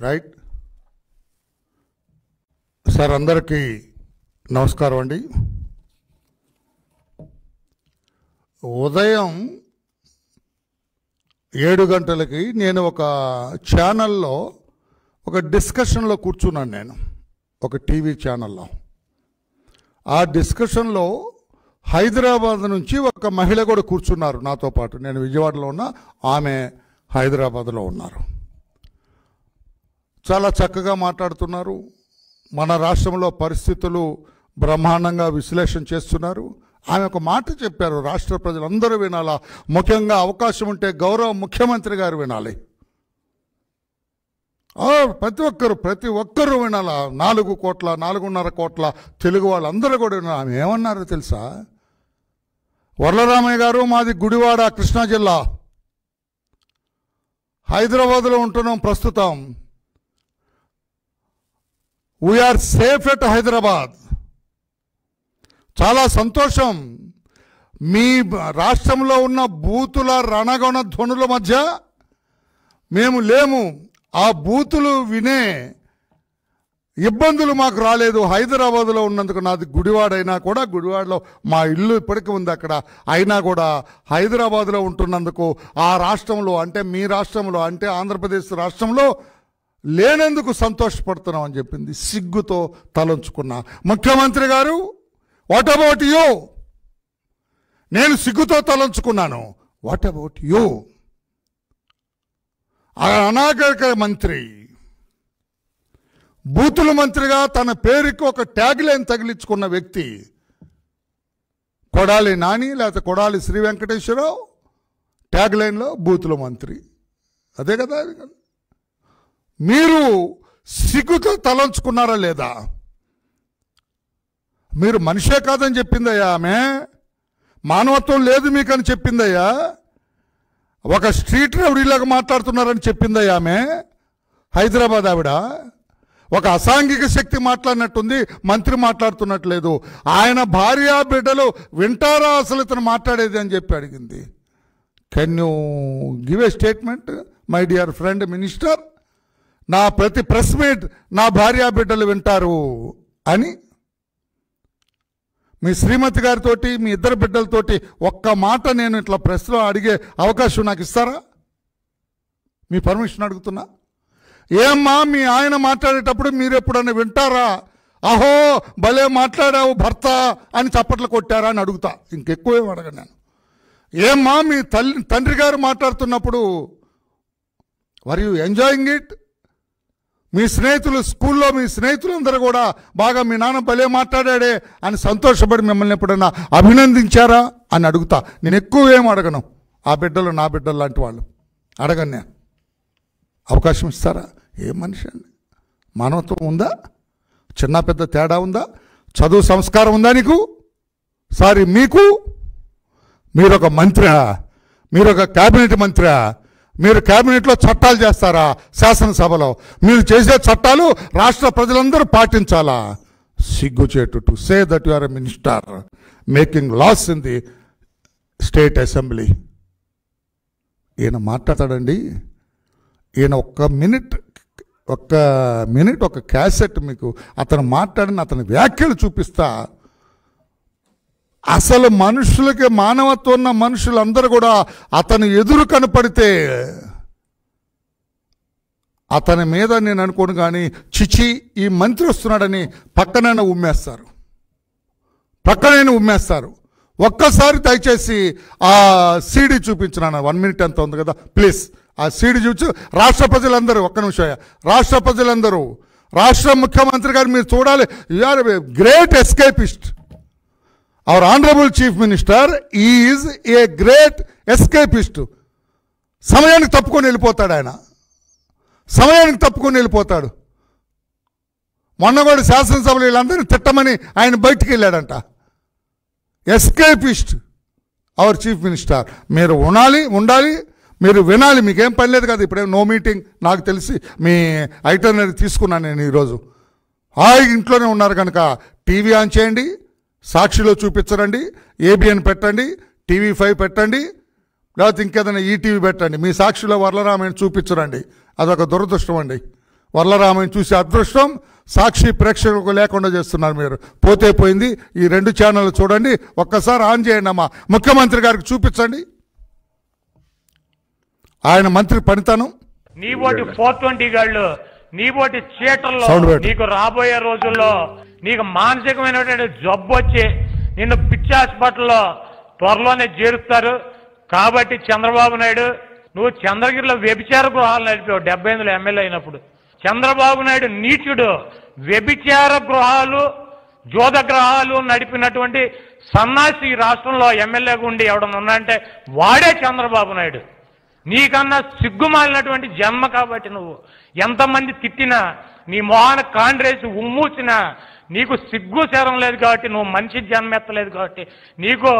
Right sir, అందరికీ నమస్కారం అండి. ఉదయం 7 గంటలకి నేను ఒక ఛానల్లో ఒక డిస్కషన్లో కూర్చున్నాను. నేను ఒక టీవీ ఛానల్లో ఆ డిస్కషన్లో హైదరాబాద్ నుంచి ఒక మహిళ కూడా కూర్చున్నారు నాతో పాటు. నేను విజయవాడలో ఉన్నా, ఆమె హైదరాబాద్లో ఉన్నారు. చాలా చక్కగా మాట్లాడుతున్నారు. మన రాష్ట్రంలో పరిస్థితులు బ్రహ్మాండంగా విశ్లేషణ చేస్తున్నారు. ఆమె ఒక మాట చెప్పారు, రాష్ట్ర ప్రజలందరూ వినాలా, ముఖ్యంగా అవకాశం ఉంటే గౌరవ ముఖ్యమంత్రి గారు వినాలి. ప్రతి ఒక్కరూ వినాలా. 4 కోట్ల 4.5 కోట్ల తెలుగు వాళ్ళందరూ కూడా వినాలి. ఆమె ఏమన్నారో తెలుసా? వరలరామయ్య గారు, మాది గుడివాడ, కృష్ణా జిల్లా, హైదరాబాద్లో ఉంటున్నాం ప్రస్తుతం. We are safe at Hyderabad. చాలా సంతోషం. మీ రాష్ట్రంలో ఉన్న బూతుల రణగొణ ధ్వనుల మధ్య మేము లేము. ఆ బూతులు వినే ఇబ్బందులు మాకు రాలేదు హైదరాబాద్లో ఉన్నందుకు. నాది గుడివాడ అయినా కూడా, గుడివాడలో మా ఇల్లు ఇప్పటికీ ఉంది అక్కడ, అయినా కూడా హైదరాబాద్లో ఉంటున్నందుకు ఆ రాష్ట్రంలో, అంటే మీ రాష్ట్రంలో, అంటే ఆంధ్రప్రదేశ్ రాష్ట్రంలో లేనందుకు సంతోషపడుతున్నాం అని చెప్పింది. సిగ్గుతో తలంచుకున్నా. ముఖ్యమంత్రి గారు, వాట్ అబౌట్ యూ? నేను సిగ్గుతో తలంచుకున్నాను. What about you? అనాగరిక మంత్రి, బూతుల మంత్రిగా తన పేరుకి ఒక ట్యాగ్ లైన్ తగిలించుకున్న వ్యక్తి కొడాలి నాని, లేకపోతే కొడాలి శ్రీ వెంకటేశ్వరరావు. ట్యాగ్ లైన్లో బూతుల మంత్రి, అదే కదా. మీరు సిగ్గుతో తలంచుకున్నారా లేదా? మీరు మనిషే కాదని చెప్పిందయ్యా ఆమె. మానవత్వం లేదు మీకని చెప్పిందయ్యా. ఒక స్ట్రీట్ రౌడీలాగా మాట్లాడుతున్నారని చెప్పిందయ్యా ఆమె. హైదరాబాద్ ఆవిడ ఒక అసాంఘిక శక్తి మాట్లాడినట్టుంది, మంత్రి మాట్లాడుతున్నట్లేదు. ఆయన భార్య బిడ్డలు వింటారా అసలు ఇతను మాట్లాడేది అని చెప్పి అడిగింది. Can you give a statement my dear friend minister? నా ప్రతి ప్రెస్ మీట్ నా భార్య బిడ్డలు వింటారు అని. మీ శ్రీమతి గారితో, మీ 2 బిడ్డలతోటి ఒక్క మాట నేను ఇట్లా ప్రెస్లో అడిగే అవకాశం నాకు ఇస్తారా? మీ పర్మిషన్ అడుగుతున్నా. ఏమ్మా, మీ ఆయన మాట్లాడేటప్పుడు మీరు ఎప్పుడన్నా వింటారా? అహో భలే మాట్లాడావు భర్త అని చప్పట్లు కొట్టారా అని అడుగుతా. ఇంకెక్కువేం అడగను నేను. ఏమ్మా, మీ తండ్రి గారు మాట్లాడుతున్నప్పుడు వర్ యూ ఎంజాయింగ్ ఇట్? మీ స్నేహితులు, స్కూల్లో మీ స్నేహితులందరూ కూడా బాగా మీ నాన్న భలే మాట్లాడాడే అని సంతోషపడి మిమ్మల్ని ఎప్పుడైనా అభినందించారా అని అడుగుతా. నేను ఎక్కువ ఏం అడగను. ఆ బిడ్డలు నా బిడ్డలు లాంటి వాళ్ళు అడగను నేను. అవకాశం ఇస్తారా? ఏ మనిషి అండి? మానవత్వం ఉందా? చిన్న పెద్ద తేడా ఉందా? చదువు సంస్కారం ఉందా నీకు? సారీ, మీకు? మీరొక మంత్రా? మీరొక క్యాబినెట్ మంత్రా? మీరు క్యాబినెట్లో చట్టాలు చేస్తారా? శాసనసభలో మీరు చేసే చట్టాలు రాష్ట్ర ప్రజలందరూ పాటించాలా? సిగ్గుచేటు to say that you are a minister making laws in the state assembly. ఈయన మాట్లాడతాడండి. ఈయన ఒక్క మినిట్ ఒక క్యాసెట్ మీకు అతను మాట్లాడిన అతని వ్యాఖ్యలు చూపిస్తా. అసలు మనుషులకి మానవత్వం ఉన్న మనుషులందరూ కూడా అతను ఎదురు కనపడితే అతని మీద నేను అనుకోను కానీ, చిచి ఈ మంత్రి వస్తున్నాడని పక్కనైనా ఉమ్మేస్తారు. ఒక్కసారి దయచేసి ఆ సీడీ చూపించినాను. 1 మినిట్ ఎంత ఉంది కదా, ప్లీజ్ ఆ సీడీ చూపించు. రాష్ట్ర ప్రజలందరూ, ఒక్క నిమిషం, రాష్ట్ర ప్రజలందరూ, రాష్ట్ర ముఖ్యమంత్రి గారు మీరు చూడాలి. You are a great escapist. Our honorable chief minister is a great escapist. సమయానికి తప్పుకొని వెళ్ళిపోతాడు ఆయన. మొన్న కూడా శాసనసభలో వీళ్ళందరినీ తిట్టమని ఆయన బయటికి వెళ్ళాడంట. Escapist our chief minister. మీరు ఉండాలి, మీరు వినాలి. మీకేం పని లేదు కదా. ఇప్పుడే నో మీటింగ్ నాకు తెలిసి మీ ఐటనరీ తీసుకున్నాను నేను ఈరోజు. హాయిగా ఇంట్లోనే ఉన్నారు కనుక టీవీ ఆన్ చేయండి, సాక్షిలో చూపించరండి, ఏబిఎన్ పెట్టండి, TV5 పెట్టండి, లేకపోతే ఇంకేదైనా ఈటీవీ పెట్టండి. మీ సాక్షిలో వరలరామయ్య చూపించరండి. అదొక దురదృష్టం అండి. వరలరామయ్య చూసే అదృష్టం సాక్షి ప్రేక్షకులకు లేకుండా చేస్తున్నారు మీరు. పోతే పోయింది. ఈ 2 ఛానళ్ళు చూడండి, ఒక్కసారి ఆన్ చేయండి అమ్మా, ముఖ్యమంత్రి గారికి చూపించండి ఆయన మంత్రి పనితనం. నీ బోటి 420 గాళ్ళు, నీ బోటి చీటల్లో నీకు రాబోయే రోజుల్లో నీకు మానసికమైనటువంటి జబ్బు వచ్చి నిన్ను పిచ్చి హాస్పిటల్లో త్వరలోనే చేరుస్తారు. కాబట్టి చంద్రబాబు నాయుడు, నువ్వు చంద్రగిరిలో వ్యభిచార గృహాలు నడిపావు 78లో ఎమ్మెల్యే అయినప్పుడు. చంద్రబాబు నాయుడు నీచుడు. వ్యభిచార గృహాలు, జోద గ్రహాలు నడిపినటువంటి సన్నాసి ఈ రాష్ట్రంలో ఎమ్మెల్యేగా ఉండి ఎవడన్నా ఉన్నాయంటే వాడే చంద్రబాబు నాయుడు. నీకన్నా సిగ్గుమాలినటువంటి జన్మ. కాబట్టి నువ్వు ఎంతమంది తిట్టినా, నీ మొహాన కాండ్రేసి ఉమ్మూసినా నీకు సిగ్గు శరం లేదు. కాబట్టి నువ్వు మనిషి జన్మెత్తలేదు. కాబట్టి నీకు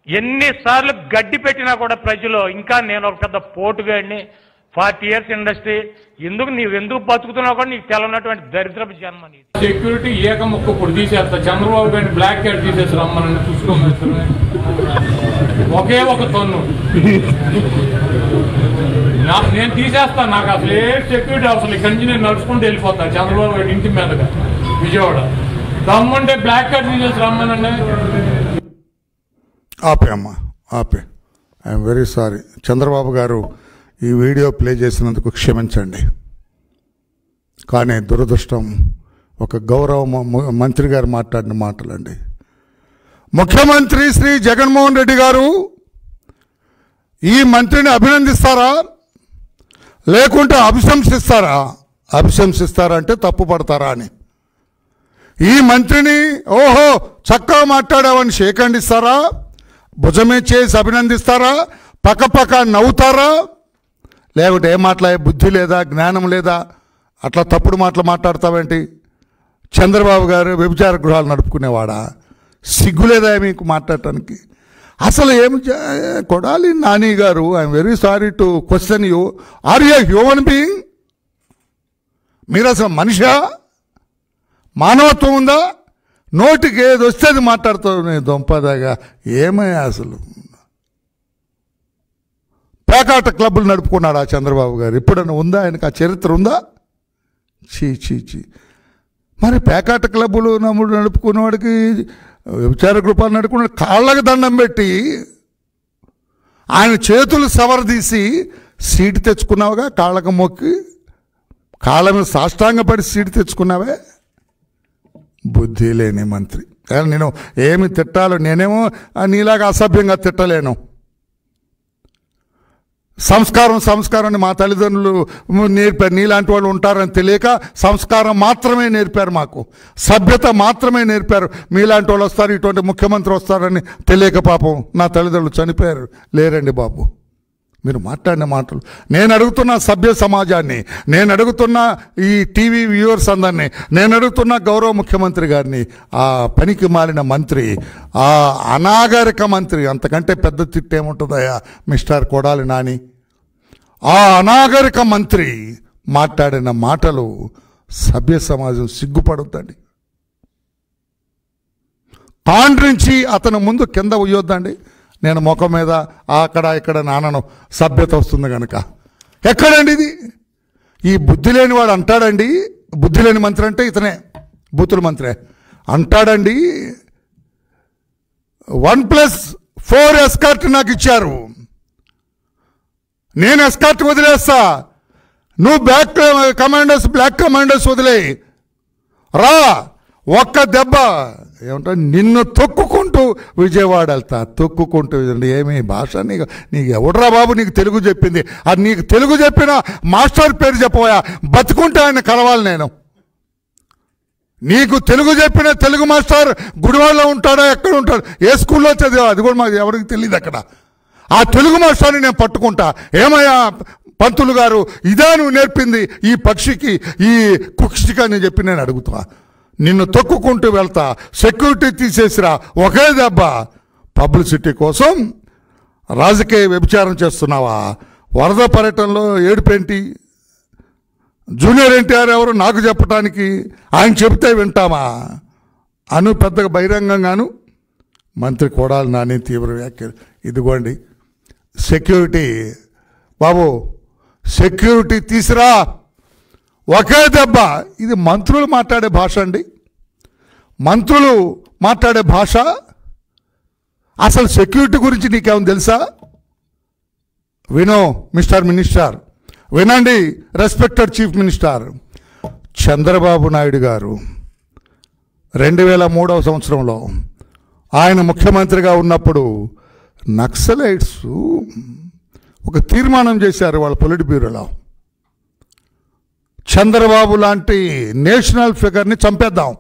ఎన్నిసార్లు గడ్డి పెట్టినా కూడా ప్రజలు ఇంకా నేను ఒక పెద్ద పోటుగాడిని, 40 years ఇండస్ట్రీ, నీవెందుకు బతుకుతున్నావు కూడా నీకు తెలవనటువంటి దరిద్రపు జన్మ. సెక్యూరిటీ ఏకముక్క ఇప్పుడు తీసేస్తా. చంద్రబాబు గారిని బ్లాక్ క్యాట్ తీసేసి రమ్మని చూసుకోమని ఒకే ఒక తన్ను నేను తీసేస్తాను. నాకు అసలు ఏ సెక్యూరిటీ అవసరం. ఇక్కడి నుంచి నేను నడుచుకుంటూ వెళ్ళిపోతాను చంద్రబాబు గారి ఇంటి మీదగా విజయవాడ. దమ్ముంటే బ్లాక్ క్యాట్ తీసేసి రమ్మనండి. ఆపే అమ్మా, ఆపే. I'm very sorry. చంద్రబాబు గారు ఈ వీడియో ప్లే చేసినందుకు క్షమించండి. కానీ దురదృష్టం, ఒక గౌరవ మంత్రి గారు మాట్లాడిన మాటలండి. ముఖ్యమంత్రి శ్రీ జగన్మోహన్ రెడ్డి గారు ఈ మంత్రిని అభినందిస్తారా లేకుంటే అభిశంసిస్తారా? అభిశంసిస్తారంటే తప్పు పడతారా అని. ఈ మంత్రిని ఓహో చక్కగా మాట్లాడావని షేకండిస్తారా? భుజమే చేసి అభినందిస్తారా? పక్కపక్క నవ్వుతారా? లేకుంటే ఏం మాట్లాడే బుద్ధి లేదా, జ్ఞానం లేదా? అట్లా తప్పుడు మాటలు మాట్లాడతావేంటి? చంద్రబాబు గారు వ్యభిచార గృహాలు నడుపుకునేవాడా? సిగ్గు లేదా మీకు మాట్లాడటానికి? అసలు ఏమి కొడాలి నాని గారు, I'm very sorry to question you, are you human being? మీరు అసలు మనిషా? మానవత్వం ఉందా? నోటికి ఏది వస్తే అది మాట్లాడుతావు దొంపదాగా. ఏమయ్యా అసలు పేకాట క్లబ్బులు నడుపుకున్నాడు ఆ చంద్రబాబు గారు? ఎప్పుడన్నా ఉందా ఆయనకు ఆ చరిత్ర ఉందా? చీ చీ చీ. మరి పేకాట క్లబ్బులు నడుపుకున్నవాడికి, విచార గృహాలు నడుపుకున్న కాళ్ళకి దండం పెట్టి ఆయన చేతులు సవరదీసి సీటు తెచ్చుకున్నావుగా. కాళ్ళకు మొక్కి కాళ్ళ మీద సాష్టాంగపడి సీటు తెచ్చుకున్నావే. బుద్ధి లేని మంత్రి. నేను ఏమి తిట్టాలో, నేనేమో నీలాగా అసభ్యంగా తిట్టలేను. సంస్కారం మా తల్లిదండ్రులు నేర్పారు. నీలాంటి వాళ్ళు ఉంటారని తెలియక సంస్కారం మాత్రమే నేర్పారు మాకు, సభ్యత మాత్రమే నేర్పారు. మీలాంటి వాళ్ళు వస్తారు, ఇటువంటి ముఖ్యమంత్రి వస్తారని తెలియక పాపం నా తల్లిదండ్రులు చనిపోయారు. లేరండి బాబు, మీరు మాట్లాడిన మాటలు. నేను అడుగుతున్న సభ్య సమాజాన్ని, నేను అడుగుతున్న ఈ టీవీ వ్యూవర్స్ అందరినీ, నేను అడుగుతున్న గౌరవ ముఖ్యమంత్రి గారిని, ఆ పనికి మాలిన మంత్రి, ఆ అనాగరిక మంత్రి, అంతకంటే పెద్ద తిట్టేముంటుందయ్యా మిస్టర్ కొడాలి నాని? ఆ అనాగరిక మంత్రి మాట్లాడిన మాటలు సభ్య సమాజం సిగ్గుపడుద్దండి. కాండ్రించి అతను ముందు కింద ఉయ్యొద్దండి. నేను ముఖం మీద అక్కడ ఇక్కడ నానను, సభ్యత వస్తుంది కనుక. ఎక్కడండి ఇది? ఈ బుద్ధి లేని వాడు అంటాడండి, బుద్ధి లేని మంత్రి అంటే ఇతనే, బూతుల మంత్రే అంటాడండి, 1+4 ఎస్కార్ట్ నాకు ఇచ్చారు, నేను ఎస్కార్ట్ వదిలేస్తా, నువ్వు బ్లాక్ కమాండర్స్ వదిలేయి రా, ఒక్క దెబ్బ ఏమంటా నిన్ను తొక్కుకుంటూ విజయవాడ వెళ్తా. తొక్కుకుంటూ ఏమి భాష? నీకు ఎవడరా బాబు నీకు తెలుగు చెప్పింది? అది నీకు తెలుగు చెప్పిన మాస్టర్ పేరు చెప్పబోయా, బతుకుంటే ఆయన కలవాలి నేను. నీకు తెలుగు చెప్పిన తెలుగు మాస్టర్ గుడివాడలో ఉంటాడా, ఎక్కడ ఉంటాడు, ఏ స్కూల్లో చదివా అది కూడా మాకు ఎవరికి తెలియదు. అక్కడ ఆ తెలుగు మాస్టర్ని నేను పట్టుకుంటా. ఏమయ్యా పంతులు గారు, ఇదే నువ్వు నేర్పింది ఈ పక్షికి, ఈ కుక్షికి అని చెప్పి నేను అడుగుతా. నిన్ను తొక్కుకుంటూ వెళ్తా, సెక్యూరిటీ తీసేసిరా, ఒకే దెబ్బ. పబ్లిసిటీ కోసం రాజకీయ వ్యభిచారం చేస్తున్నావా? వరద పర్యటనలో ఏడుపేంటి? జూనియర్ ఎన్టీఆర్ ఎవరు నాకు చెప్పటానికి? ఆయన చెబితే వింటామా అను పెద్దగా బహిరంగంగాను. మంత్రి కొడాలి నాని తీవ్ర వ్యాఖ్యలు. ఇదిగోండి సెక్యూరిటీ బాబు, సెక్యూరిటీ తీసిరా, ఒకే దెబ్బ. ఇది మంత్రులు మాట్లాడే భాష అండి, మంత్రులు మాట్లాడే భాష. అసలు సెక్యూరిటీ గురించి నీకేమైనా తెలుసా? వినో మిస్టర్ మినిస్టర్, వినండి respected chief minister. Chandrababu Naidu గారు 2003వ సంవత్సరంలో ఆయన ముఖ్యమంత్రిగా ఉన్నప్పుడు నక్సలైట్స్ ఒక తీర్మానం చేశారు వాళ్ళ పొలిట్ బ్యూరోలో, చంద్రబాబు లాంటి నేషనల్ ఫిగర్ని చంపేద్దాం.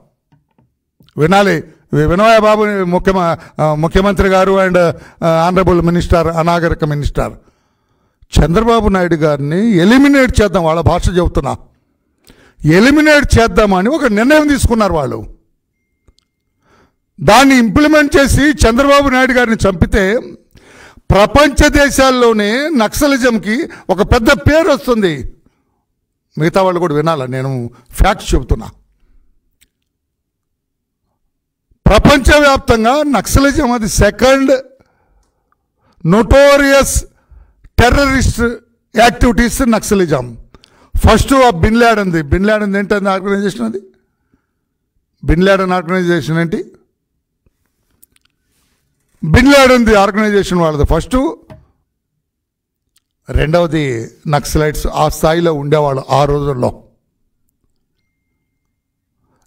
వినాలి, వినోయ్ బాబు ముఖ్యమంత్రి గారు అండ్ ఆనరబుల్ మినిస్టర్, అనాగరిక మినిస్టర్, చంద్రబాబు నాయుడు గారిని ఎలిమినేట్ చేద్దాం, వాళ్ళ భాష చెబుతున్నా, ఎలిమినేట్ చేద్దామని ఒక నిర్ణయం తీసుకున్నారు వాళ్ళు. దాన్ని ఇంప్లిమెంట్ చేసి చంద్రబాబు నాయుడు గారిని చంపితే ప్రపంచ దేశాల్లోనే నక్సలిజంకి ఒక పెద్ద పేరు వస్తుంది. మిగతా వాళ్ళు కూడా వినాలా, నేను ఫ్యాక్ట్స్ చెబుతున్నా. ప్రపంచవ్యాప్తంగా నక్సలిజం అది second notorious terrorist activities naxalism. First ఆ బిన్ లాడెన్ది. బిన్ లాడెన్ ఏంటంది ఆర్గనైజేషన్? అది బిన్ లాడెన్ ఆర్గనైజేషన్ ఏంటి? బిన్ లాడెన్ది ఆర్గనైజేషన్ వాళ్ళది ఫస్ట్. రెండవది నక్సలైట్స్ ఆ స్థాయిలో ఉండేవాళ్ళు ఆ రోజుల్లో.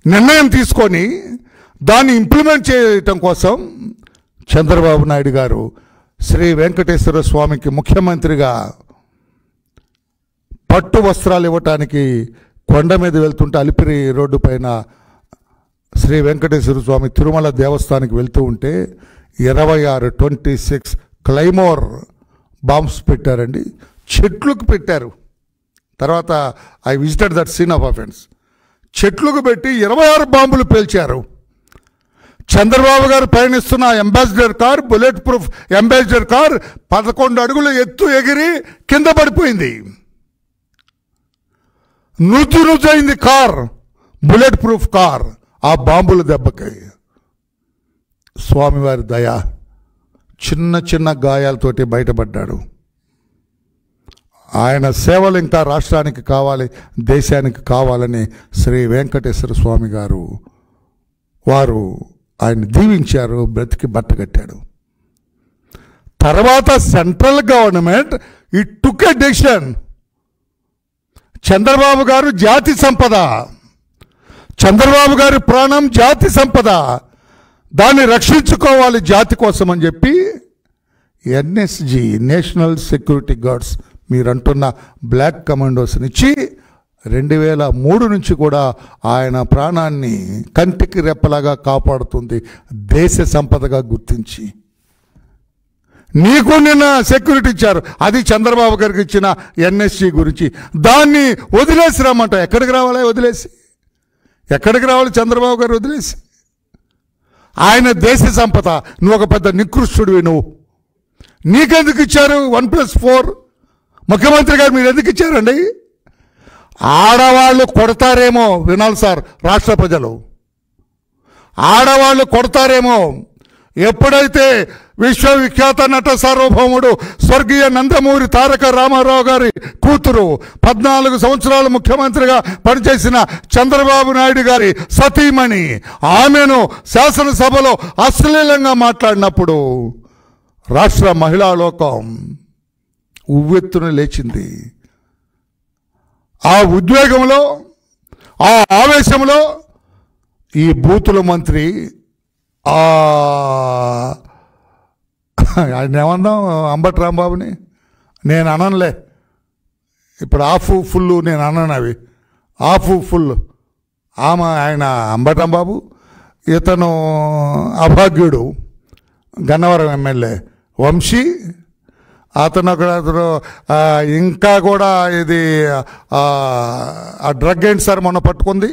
నిర్ణయం తీసుకొని దాన్ని ఇంప్లిమెంట్ చేయటం కోసం చంద్రబాబు నాయుడు గారు శ్రీ వెంకటేశ్వర స్వామికి ముఖ్యమంత్రిగా పట్టు వస్త్రాలు ఇవ్వటానికి కొండ మీద వెళ్తుంటే అలిపిరి రోడ్డు పైన శ్రీ వెంకటేశ్వర స్వామి తిరుమల దేవస్థానానికి వెళ్తూ ఉంటే 26 క్లైమోర్ బాంబ్స్ పెట్టారండి, చెట్లకు పెట్టారు. తర్వాత I visited that scene of offence. చెట్లకు పెట్టి 26 బాంబులు పేల్చారు. చంద్రబాబు గారు పయనిస్తున్న Ambassador car, bullet proof Ambassador car 11 అడుగులు ఎత్తు ఎగిరి కింద పడిపోయింది. నుజ్జునుజ్జయింది కార్, బుల్లెట్ ప్రూఫ్ కార్ ఆ బాంబుల దెబ్బకి. స్వామివారి దయ, చిన్న చిన్న గాయాలతోటి బయటపడ్డాడు. ఆయన సేవలు ఇంకా రాష్ట్రానికి కావాలి, దేశానికి కావాలని శ్రీ వెంకటేశ్వర స్వామి గారు వారు ఆయన దీవించారు, బ్రతికి బట్టగట్టాడు. తర్వాత central government it took a decision. Chandrababu గారు జాతి సంపద, చంద్రబాబు గారి ప్రాణం జాతి సంపద, దాన్ని రక్షించుకోవాలి జాతి కోసం అని చెప్పి ఎన్ఎస్జి నేషనల్ సెక్యూరిటీ గార్డ్స్ మీరంటున్న బ్లాక్ కమాండోస్నిచ్చి 2003 నుంచి కూడా ఆయన ప్రాణాన్ని కంటికి రెప్పలాగా కాపాడుతుంది దేశ సంపదగా గుర్తించి. నీకు నిన్న సెక్యూరిటీ ఇచ్చారు, అది చంద్రబాబు గారికి ఇచ్చిన ఎన్ఎస్జి గురించి. దాన్ని వదిలేసి రమ్మంట. ఎక్కడికి రావాలి? వదిలేసి ఎక్కడికి రావాలి? చంద్రబాబు గారు వదిలేసి. ఆయన దేశ సంపద, నువ్వు ఒక పెద్ద నికృష్టుడివి. నువ్వు నీకెందుకు ఇచ్చారు 1+4? ముఖ్యమంత్రి గారు మీరు ఎందుకు ఇచ్చారండి? ఆడవాళ్ళు కొడతారేమో, వినాలి సార్ రాష్ట్ర ప్రజలు, ఆడవాళ్ళు కొడతారేమో. ఎప్పుడైతే విశ్వవిఖ్యాత నట సార్వభౌముడు స్వర్గీయ నందమూరి తారక రామారావు గారి కూతురు 14 సంవత్సరాలు ముఖ్యమంత్రిగా పనిచేసిన చంద్రబాబు నాయుడు గారి సతీమణి ఆమెను శాసనసభలో అశ్లీలంగా మాట్లాడినప్పుడు రాష్ట్ర మహిళా లోకం ఉవ్వెత్తున లేచింది. ఆ ఉద్వేగంలో, ఆ ఆవేశంలో ఈ బూతుల మంత్రి ఆయన ఏమన్నాం అంబటి రాంబాబుని, నేను అననులే ఇప్పుడు, ఆఫ్ ఫుల్ నేను అన్నాను, అవి ఆఫ్ ఫుల్. ఆయన అంబటి రాంబాబు, ఇతను అభాగ్యుడు గన్నవరం ఎమ్మెల్యే వంశీ, అతను ఇంకా కూడా ఇది ఆ డ్రగ్ ఏంటి సార్ మొన్న పట్టుకుంది,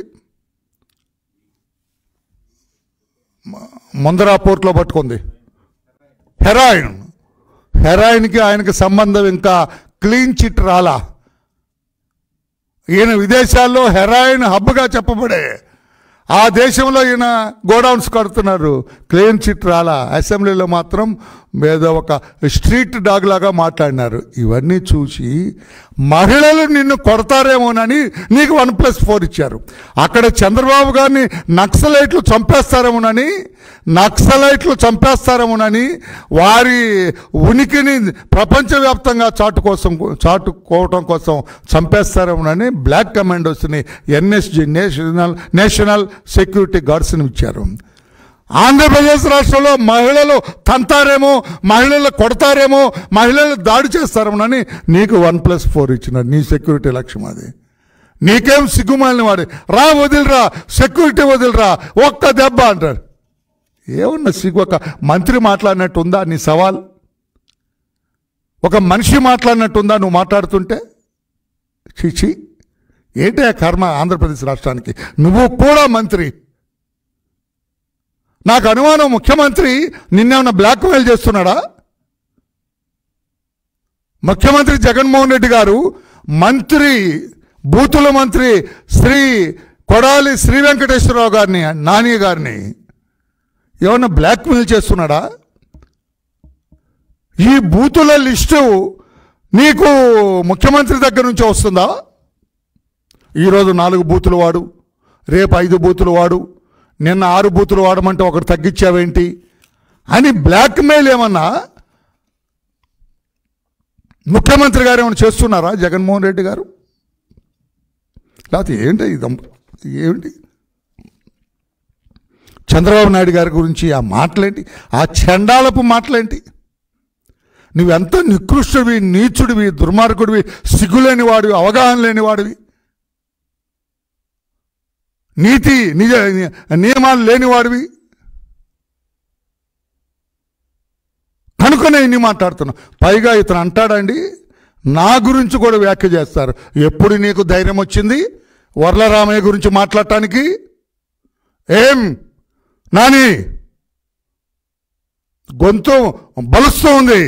ముందరా పోర్ట్లో పట్టుకుంది, హెరాయిన్కి ఆయనకి సంబంధం ఇంకా క్లీన్ చిట్ రాలా. ఈయన విదేశాల్లో హెరాయిన్ హబ్గా చెప్పబడే ఆ దేశంలో ఈయన గోడౌన్స్ కడుతున్నారు, క్లీన్ చిట్ రాలా. అసెంబ్లీలో మాత్రం ఏదో ఒక స్ట్రీట్ డాగ్ లాగా మాట్లాడినారు. ఇవన్నీ చూసి మహిళలు నిన్ను కొడతారేమోనని నీకు 1+4 ఇచ్చారు. అక్కడ చంద్రబాబు గారిని నక్సలైట్లు చంపేస్తారేమోనని వారి ఉనికిని ప్రపంచవ్యాప్తంగా చాటుకోవటం కోసం చంపేస్తారేమోనని బ్లాక్ కమాండోస్ని ఎన్ఎస్జి నేషనల్ సెక్యూరిటీ గార్డ్స్ని ఇచ్చారు. ఆంధ్రప్రదేశ్ రాష్ట్రంలో మహిళలు తంతారేమో, మహిళలు కొడతారేమో, మహిళలు దాడి చేస్తారేమోనని నీకు 1+4 ఇచ్చినారు. నీ సెక్యూరిటీ లక్ష్యం అది. నీకేం సిగ్గుమాలిన వాడి రా వదిలిరా, సెక్యూరిటీ వదిలిరా, ఒక్క దెబ్బ అంటారు. ఏమన్నా సిగ్గు? ఒక మంత్రి మాట్లాడినట్టు ఉందా నీ సవాల్? ఒక మనిషి మాట్లాడినట్టు ఉందా నువ్వు మాట్లాడుతుంటే? చీచి, ఏంటి ఆ కర్మ ఆంధ్రప్రదేశ్ రాష్ట్రానికి? నువ్వు కూడా మంత్రి. నాకు అనుమానం, ముఖ్యమంత్రి నిన్నేమన్నా బ్లాక్మెయిల్ చేస్తున్నాడా? ముఖ్యమంత్రి జగన్మోహన్ రెడ్డి గారు బూతుల మంత్రి శ్రీ కొడాలి శ్రీ వెంకటేశ్వరరావు గారిని, నాని గారిని ఏమన్నా బ్లాక్మెయిల్ చేస్తున్నాడా? ఈ బూతుల లిస్టు నీకు ముఖ్యమంత్రి దగ్గర నుంచి వస్తుందా? ఈరోజు 4 బూతులు వాడు, రేపు 5 బూతులు వాడు, నిన్న 6 బూతులు వాడమంటే ఒకటి తగ్గించావేంటి అని బ్లాక్మెయిల్ ఏమన్నా ముఖ్యమంత్రి గారు ఏమైనా చేస్తున్నారా? జగన్మోహన్ రెడ్డి గారు లేకపోతే ఏంటి? చంద్రబాబు నాయుడు గారి గురించి ఆ మాటలేంటి? ఆ చండాలపు మాటలేంటి? నువ్వెంత నికృష్టుడివి, నీచుడివి, దుర్మార్గుడివి, సిగ్గులేని వాడివి, అవగాహన లేని వాడివి, నీతి నియమాలు లేనివాడివి. కనుకనే ఇన్ని మాట్లాడుతున్నా. పైగా ఇతను అంటాడండి, నా గురించి కూడా వ్యాఖ్య చేస్తారు. ఎప్పుడు నీకు ధైర్యం వచ్చింది వర్లరామయ్య గురించి మాట్లాడటానికి? ఏం నాని గొంతు బలుస్తూ ఉంది,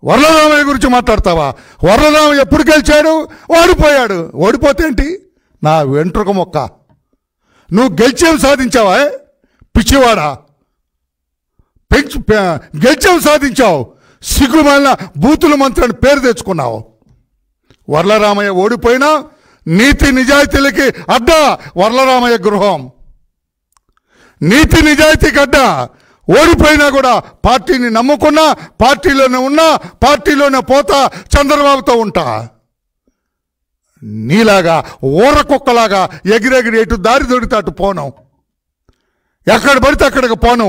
వర్లరామయ్య గురించి మాట్లాడతావా? వర్లరామయ్య ఎప్పుడు గెలిచాడు? ఓడిపోయాడు. ఓడిపోతే ఏంటి? నా వెంట్రుక మొక్క. నువ్వు గెలిచేం సాధించావా? పిచ్చివాడా, గెలిచేం సాధించావు? సిగ్గుమాలిన బూతుల మంత్రి అని పేరు తెచ్చుకున్నావు. వర్లరామయ్య ఓడిపోయినా నీతి నిజాయితీలకి అడ్డా వర్లరామయ్య గృహం. నీతి నిజాయితీకి అడ్డా. ఓడిపోయినా కూడా పార్టీని నమ్ముకున్నా, పార్టీలోనే ఉన్నా, పార్టీలోనే పోతా, చంద్రబాబుతో ఉంటా. నీలాగా ఊరకుక్కలాగా ఎగిరెగిరి ఎటు దారి దొరికితే అటు పోను, ఎక్కడ పడితే అక్కడికి పోను,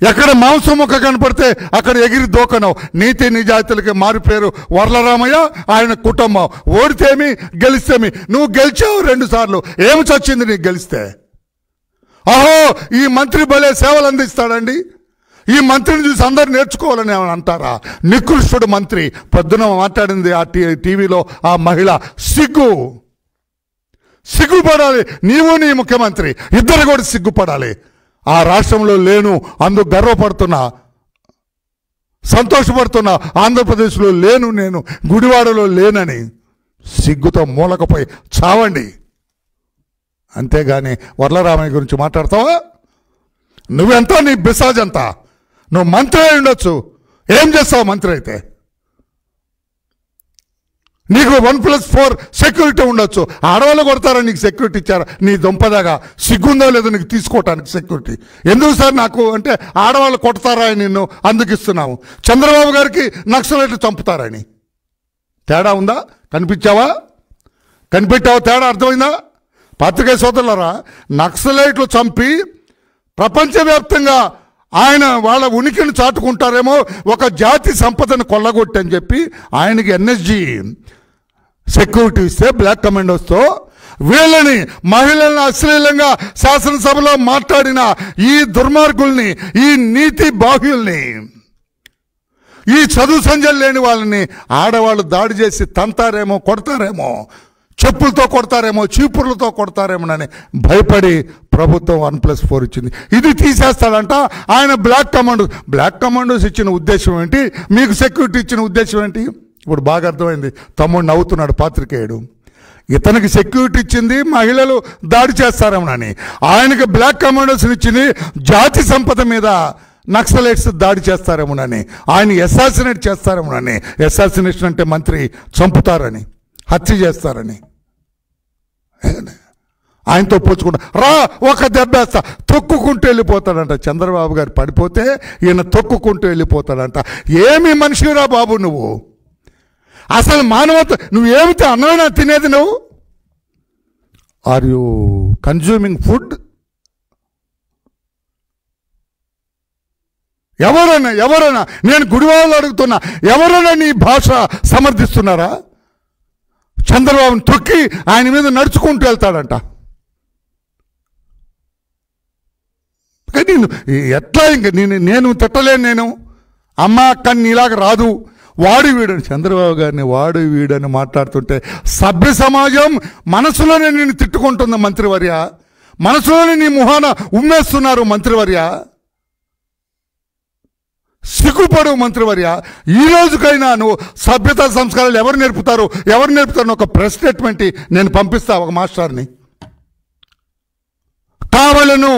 ఎక్కడ మాంసం ముక్క కనపడితే అక్కడ ఎగిరి దూకను. నీతి నిజాయితీలకి మారిపోయారు వర్లరామయ్య, ఆయన కుటుంబం. ఓడితేమి గెలిస్తేమి. నువ్వు గెలిచావు 2 సార్లు. ఏమి చచ్చింది నీకు గెలిస్తే? అహో, ఈ మంత్రి భలే సేవలు అందిస్తాడండి, ఈ మంత్రిని చూసి అందరు నేర్చుకోవాలని ఏమైనా అంటారా? నికృష్టుడు మంత్రి. పొద్దున మాట్లాడింది ఆ టీవీలో ఆ మహిళ. సిగ్గుపడాలి. నీవు నీ ముఖ్యమంత్రి ఇద్దరు కూడా సిగ్గుపడాలి. ఆ రాష్ట్రంలో లేను, అందుకు గర్వపడుతున్నా, సంతోషపడుతున్నా. ఆంధ్రప్రదేశ్లో లేను, నేను గుడివాడలో లేనని సిగ్గుతో మూలకపోయి చావండి. అంతేగాని వర్లరామయ్య గురించి మాట్లాడతావా? నువ్వెంత, నీ బిసాజ్ అంతా. నువ్వు మంత్రి అయి ఉండొచ్చు, ఏం చేస్తావు మంత్రి అయితే? నీకు 1+4 సెక్యూరిటీ ఉండొచ్చు. ఆడవాళ్ళు కొడతారా నీకు సెక్యూరిటీ ఇచ్చారా? నీ దుంపదాగా సిగ్గుందో లేదో నీకు తీసుకోవటానికి సెక్యూరిటీ? ఎందుకు సార్ నాకు అంటే ఆడవాళ్ళు కొడతారా నిన్ను అందుకు ఇస్తున్నాము. చంద్రబాబు గారికి నక్సలైట్లు చంపుతారని తేడా ఉందా? కనిపెట్టావా? తేడా అర్థమైందా? పత్రికా సోదరులారా, నక్సలైట్లు చంపి ప్రపంచవ్యాప్తంగా వాళ్ళ ఉనికిని చాటుకుంటారేమో, ఒక జాతి సంపదను కొల్లగొట్టని చెప్పి ఆయనకి ఎన్ఎస్జి సెక్యూరిటీ ఇస్తే బ్లాక్ కమాండోస్తో వీళ్ళని, మహిళలను అశ్లీలంగా శాసనసభలో మాట్లాడిన ఈ దుర్మార్గుల్ని, ఈ నీతి బాహ్యుల్ని, ఈ చదువు సంజలు లేని వాళ్ళని ఆడవాళ్ళు దాడి చేసి తంతారేమో, కొడతారేమో, చెప్పులతో కొడతారేమో, చీపుర్లతో కొడతారేమోనని భయపడి ప్రభుత్వం 1+4 ఇచ్చింది. ఇది తీసేస్తాడంట ఆయన. బ్లాక్ కమాండోస్ ఇచ్చిన ఉద్దేశం ఏంటి? మీకు సెక్యూరిటీ ఇచ్చిన ఉద్దేశం ఏంటి? ఇప్పుడు బాగా అర్థమైంది. తమ్ముడు నవ్వుతున్నాడు పాత్రికేయుడు. ఇతనికి సెక్యూరిటీ ఇచ్చింది మహిళలు దాడి చేస్తారేమోనని, ఆయనకి బ్లాక్ కమాండోస్ ఇచ్చింది జాతి సంపద మీద నక్సలైట్స్ దాడి చేస్తారేమోనని, ఆయన అసాసినేట్ చేస్తారేమోనని. అసాసినేషన్ అంటే మంత్రి చంపుతారని, హత్య చేస్తారని. ఆయనతో పోల్చుకుంటా రా ఒక దెబ్బేస్తా, తొక్కుకుంటూ వెళ్ళిపోతాడంట. చంద్రబాబు గారు పడిపోతే ఈయన తొక్కుకుంటూ వెళ్ళిపోతాడంట. ఏమి మనిషిరా బాబు నువ్వు? అసలు మానవత నువ్వేమితే అన్నమైనా తినేది నువ్వు? Are you consuming food? ఎవరైనా నేను గుడివాళ్ళు అడుగుతున్నా, ఎవరైనా నీ భాష సమర్థిస్తున్నారా? చంద్రబాబుని తొక్కి ఆయన మీద నడుచుకుంటూ వెళ్తాడంట. కానీ ఎట్లా ఇంక నేను తిట్టలేను. నేను అమ్మ అక్కని నీలాగా రాదు, వాడు వీడని చంద్రబాబు గారిని వాడు వీడని మాట్లాడుతుంటే సభ్య సమాజం మనసులోనే నేను తిట్టుకుంటుంది మంత్రివర్య, మనసులోనే నీ ముహాన ఉమ్మేస్తున్నారు మంత్రివర్య. సిగ్గుపడు మంత్రివర్య. ఈ రోజుకైనా నువ్వు సభ్యత సంస్కారాలు ఎవరు నేర్పుతారు ఒక ప్రెస్ స్టేట్మెంట్ నేను పంపిస్తా ఒక మాస్టర్ని. కావాలను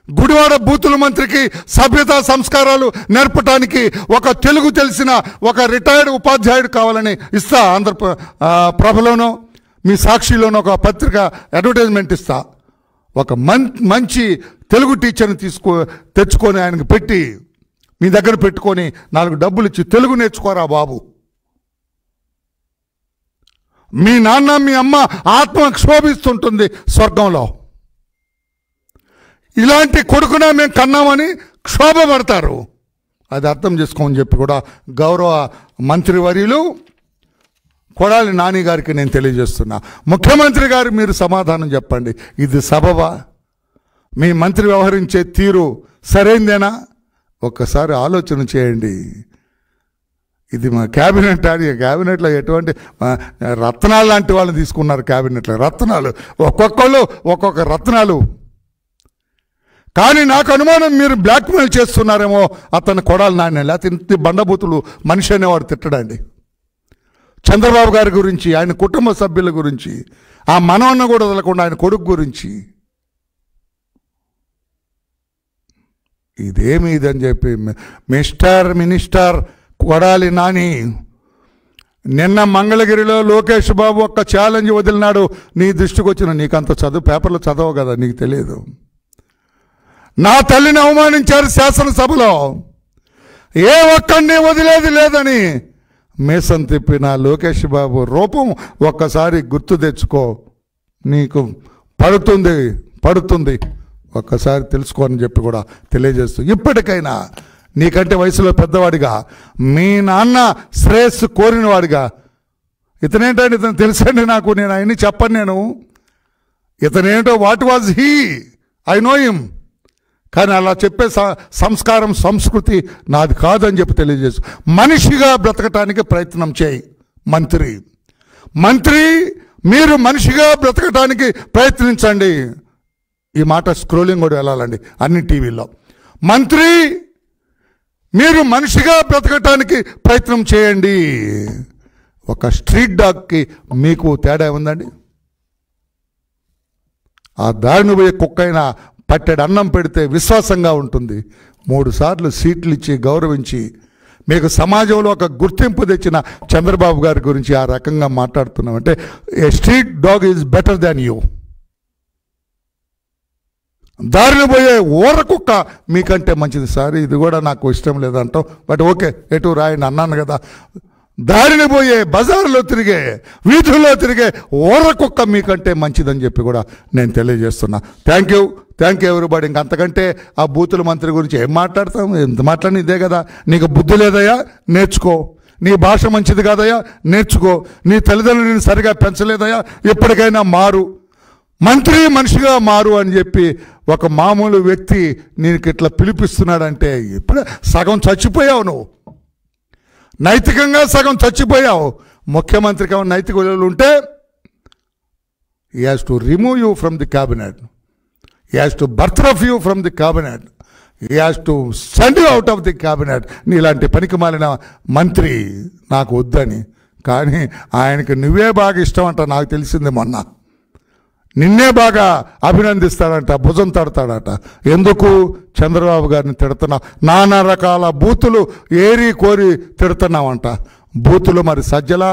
గుడివాడ బూతుల మంత్రికి సభ్యతా సంస్కారాలు నేర్పడానికి ఒక తెలుగు తెలిసిన ఒక రిటైర్డ్ ఉపాధ్యాయుడు కావాలని ఇస్తా. ఆంధ్రప్రభలోనో మీ సాక్షిలోనో ఒక పత్రిక అడ్వర్టైజ్మెంట్ ఇస్తా. ఒక మంచి తెలుగు టీచర్ని తెచ్చుకొని ఆయనకు పెట్టి మీ దగ్గర పెట్టుకొని 4 డబ్బులు ఇచ్చి తెలుగు నేర్చుకోరా బాబు. మీ నాన్న మీ అమ్మ ఆత్మ క్షోభిస్తుంటుంది స్వర్గంలో. ఇలాంటి కొడుకున మేము కన్నామని క్షోభపడతారు. అది అర్థం చేసుకోమని చెప్పి కూడా గౌరవ మంత్రివర్యులు కొడాలి నాని గారికి నేను తెలియజేస్తున్నా. ముఖ్యమంత్రి గారు మీరు సమాధానం చెప్పండి. ఇది సబబా? మీ మంత్రి వ్యవహరించే తీరు సరైందేనా? ఒక్కసారి ఆలోచన చేయండి. ఇది మా క్యాబినెట్లో ఎటువంటి రత్నాలు లాంటి వాళ్ళని తీసుకున్నారు క్యాబినెట్లో. రత్నాలు ఒక్కొక్కళ్ళు ఒక్కొక్క రత్నాలు. కానీ నాకు అనుమానం మీరు బ్లాక్మెయిల్ చేస్తున్నారేమో అతను కొడాలి నాని, లేకపోతే ఇంత బండబూతులు మనిషి అనేవాడు తిట్టడండి. చంద్రబాబు గారి గురించి, ఆయన కుటుంబ సభ్యుల గురించి, ఆ మనవన్న కూడా వదలకుండా ఆయన కొడుకు గురించి ఇదేమి ఇదని చెప్పి మినిస్టర్ కొడాలి నాని నిన్న మంగళగిరిలో లోకేష్ బాబు ఒక్క ఛాలెంజ్ వదిలినాడు. నీ దృష్టికి వచ్చిన నీకంత చదువు పేపర్లో చదవవు కదా, నీకు తెలియదు. నా తల్లిని అవమానించారు శాసనసభలో, ఏ ఒక్కడిని వదిలేది లేదని మీసం తిప్పిన లోకేష్ బాబు రూపం ఒక్కసారి గుర్తు తెచ్చుకో, నీకు పడుతుంది ఒక్కసారి తెలుసుకోని చెప్పి కూడా తెలియజేస్తూ, ఇప్పటికైనా నీకంటే వయసులో పెద్దవాడిగా, మీ నాన్న శ్రేయస్సు కోరినవాడిగా, ఇతనేంటంటే ఇతను తెలుసండి నాకు, నేను ఆయన్ని చెప్పను. నేను ఇతనేంటో what was he, I know him, కానీ అలా చెప్పే సంస్కారం సంస్కృతి నాది కాదని చెప్పి తెలియజేసు. మనిషిగా బ్రతకటానికి ప్రయత్నం చేయి మంత్రి, మీరు మనిషిగా బ్రతకటానికి ప్రయత్నించండి. ఈ మాట స్క్రోలింగ్ కూడా వెళ్ళాలండి అన్ని టీవీల్లో. మంత్రి, మీరు మనిషిగా బ్రతకటానికి ప్రయత్నం చేయండి. ఒక స్ట్రీట్ డాగ్కి మీకు తేడా ఉందండి? ఆ దారిని పోయే కుక్కైనా పట్టెడు అన్నం పెడితే విశ్వాసంగా ఉంటుంది. 3 సార్లు సీట్లు ఇచ్చి గౌరవించి మీకు సమాజంలో ఒక గుర్తింపు తెచ్చిన చంద్రబాబు గారి గురించి ఆ రకంగా మాట్లాడుతున్నాం అంటే a street dog is better than you. దారిని పోయే ఊర కుక్క మీకంటే మంచిది. సార్ ఇది కూడా నాకు ఇష్టం లేదంటాం, బట్ ఓకే ఎటు రాయని అన్నాను కదా. దారిని పోయే బజార్లో తిరిగే వీధుల్లో తిరిగే ఊర కుక్క మీకంటే మంచిదని చెప్పి కూడా నేను తెలియజేస్తున్నా. Thank you everybody. ఇంకంతకంటే ఆ బూతుల మంత్రి గురించి ఏం మాట్లాడతాం? ఎంత మాట్లాడిన ఇదే కదా. నీకు బుద్ధి లేదయ్యా, నేర్చుకో. నీ భాష మంచిది కాదయ్యా, నేర్చుకో. నీ తల్లిదండ్రులు నేను సరిగా పెంచలేదయ్యా, ఎప్పటికైనా మారు. మంత్రి మనిషిగా మారు అని చెప్పి ఒక మామూలు వ్యక్తి నీకు ఇట్లా పిలిపిస్తున్నాడంటే ఇప్పుడే సగం చచ్చిపోయావు నువ్వు. నైతికంగా సగం చచ్చిపోయావు. ముఖ్యమంత్రికి ఏమైనా నైతిక విలువలు ఉంటే he has to remove you from the cabinet, he has to berthraf you from the cabinet, he has to send you out of the cabinet. నీలాంటి పనికి మాలిన మంత్రి నాకు వద్దని. కానీ ఆయనకు నువ్వే బాగా ఇష్టం అంట, నాకు తెలిసింది మొన్న. నిన్నే బాగా అభినందిస్తాడంట, భుజం తడతాడట. ఎందుకు? చంద్రబాబు గారిని తిడుతున్నావు, నానా రకాల బూతులు ఏరి కోరి తిడుతున్నావంట. బూతులు మరి సజ్జల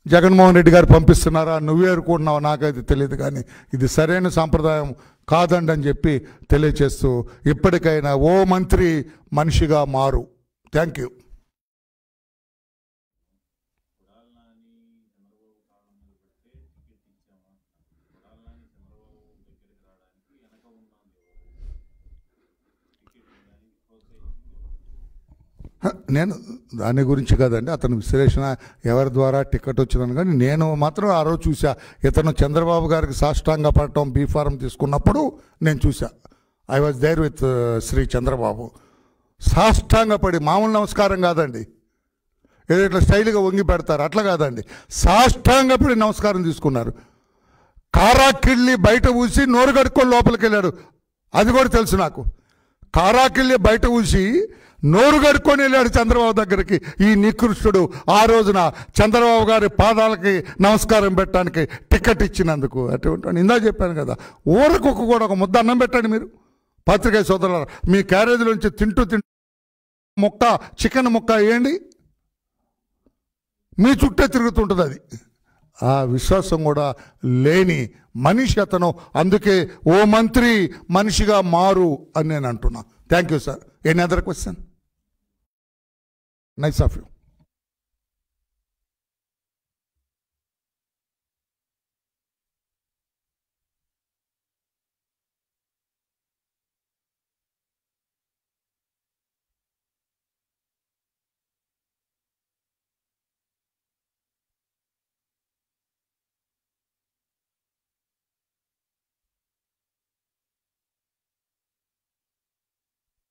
జగన్మోహన్ రెడ్డి గారు పంపిస్తున్నారా, నువ్వే అనుకుంటున్నావు, నాకైతే తెలియదు. కానీ ఇది సరైన సాంప్రదాయం కాదండి అని చెప్పి తెలియచేస్తూ, ఇప్పటికైనా ఓ మంత్రి మనిషిగా మారు. Thank you. నేను దాని గురించి కాదండి, అతను విశ్లేషణ ఎవరి ద్వారా టికెట్ వచ్చిందని. కానీ నేను మాత్రం ఆ రోజు చూసా, ఇతను చంద్రబాబు గారికి సాష్టాంగ పడటం బీ ఫారం తీసుకున్నప్పుడు నేను చూసా. I was there with Shri Chandrababu. సాష్టాంగపడి, మామూలు నమస్కారం కాదండి, ఏదో ఇట్లా స్టైల్గా వంగి పెడతారు అట్లా కాదండి, సాష్టాంగపడి నమస్కారం తీసుకున్నారు. కారాకిళ్ళి బయట ఊసి నోరు కడుక్కొని లోపలికి వెళ్ళాడు, అది కూడా తెలుసు నాకు. కారాకిళ్ళి బయట ఊసి నోరు కడుక్కొని వెళ్ళాడు చంద్రబాబు దగ్గరికి ఈ నికృష్టుడు. ఆ రోజున చంద్రబాబు గారి పాదాలకి నమస్కారం పెట్టడానికి టికెట్ ఇచ్చినందుకు. అటువంటి ఇందా చెప్పాను కదా, ఊరకొక్క కూడా ఒక ముద్ద అన్నం పెట్టండి మీరు పత్రికా సోదరులారా. మీ క్యారేజీలోంచి తింటూ ముక్క చికెన్ ముక్క వేయండి, మీ చుట్టే తిరుగుతుంటుంది అది. ఆ విశ్వాసం కూడా లేని మనిషి అతను. అందుకే ఓ మంత్రి మనిషిగా మారు అని నేను అంటున్నా. Thank you sir. Any other question? Nice of you.